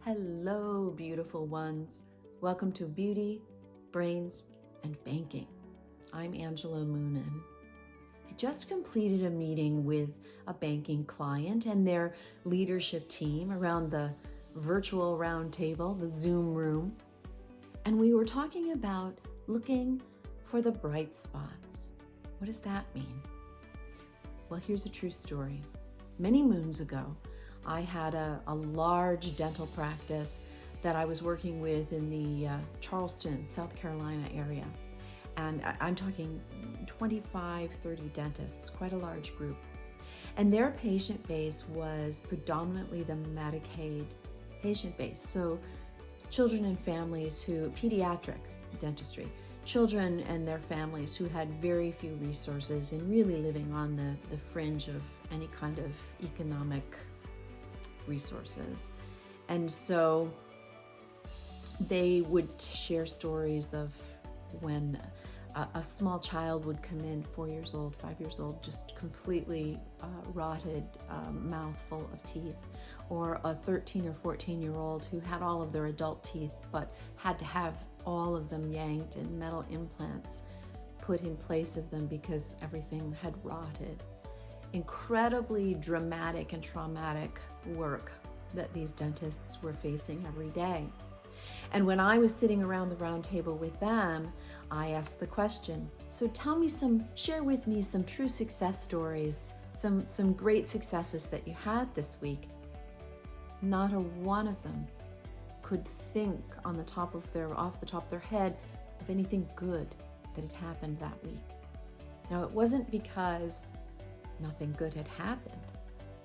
Hello, beautiful ones. Welcome to Beauty, Brains, and Banking. I'm Angela Moonan. I just completed a meeting with a banking client and their leadership team around the virtual roundtable, the Zoom room. And we were talking about looking for the bright spots. What does that mean? Well, here's a true story. Many moons ago, I had a large dental practice that I was working with in the Charleston, South Carolina area. And I'm talking 25, 30 dentists, quite a large group. And their patient base was predominantly the Medicaid patient base. So children and families who, pediatric dentistry, children and their families who had very few resources and really living on the fringe of any kind of economic resources. And so they would share stories of when a small child would come in, 4 years old, 5 years old, just completely rotted, mouth full of teeth, or a 13 or 14-year-old who had all of their adult teeth but had to have all of them yanked and metal implants put in place of them because everything had rotted. Incredibly dramatic and traumatic work that these dentists were facing every day. And when I was sitting around the round table with them, I asked the question, so share with me some true success stories, some great successes that you had this week. Not a one of them could think off the top of their head of anything good that had happened that week. Now, it wasn't because nothing good had happened.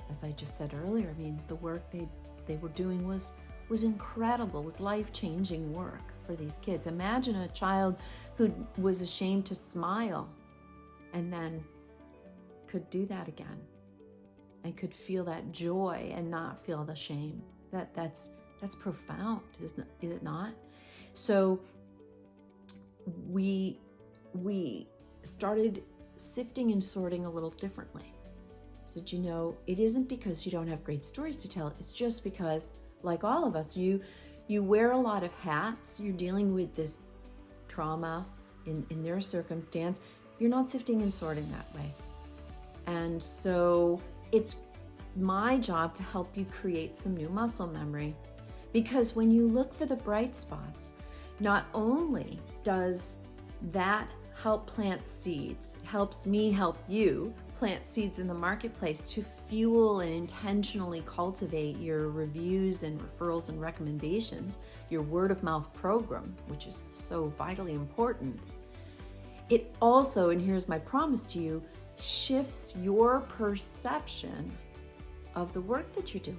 As I just said earlier, I mean, the work they were doing was incredible, was life-changing work for these kids. Imagine a child who was ashamed to smile and then could do that again and could feel that joy and not feel the shame. That's profound, is it not? So we started sifting and sorting a little differently. So did you know, it isn't because you don't have great stories to tell, it's just because, like all of us, you wear a lot of hats, you're dealing with this trauma in their circumstance, you're not sifting and sorting that way. And so it's my job to help you create some new muscle memory, because when you look for the bright spots, not only does that help plant seeds, it helps me help you plant seeds in the marketplace to fuel and intentionally cultivate your reviews and referrals and recommendations, your word of mouth program, which is so vitally important. It also, and here's my promise to you, shifts your perception of the work that you're doing.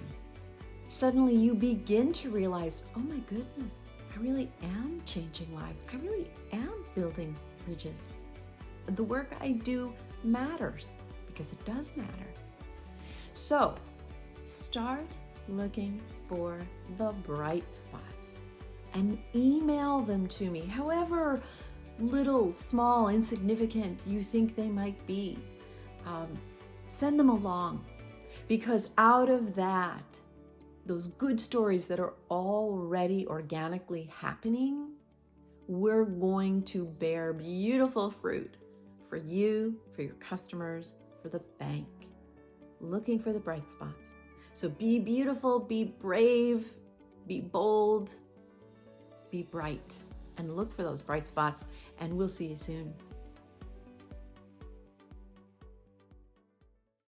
Suddenly you begin to realize, oh my goodness, I really am changing lives. I really am building bridges. The work I do matters, because it does matter. So start looking for the bright spots and email them to me, however little, small, insignificant you think they might be. Send them along, because out of that, those good stories that are already organically happening, we're going to bear beautiful fruit for you, for your customers, for the bank. Looking for the bright spots. So be beautiful, be brave, be bold, be bright, and look for those bright spots, and we'll see you soon.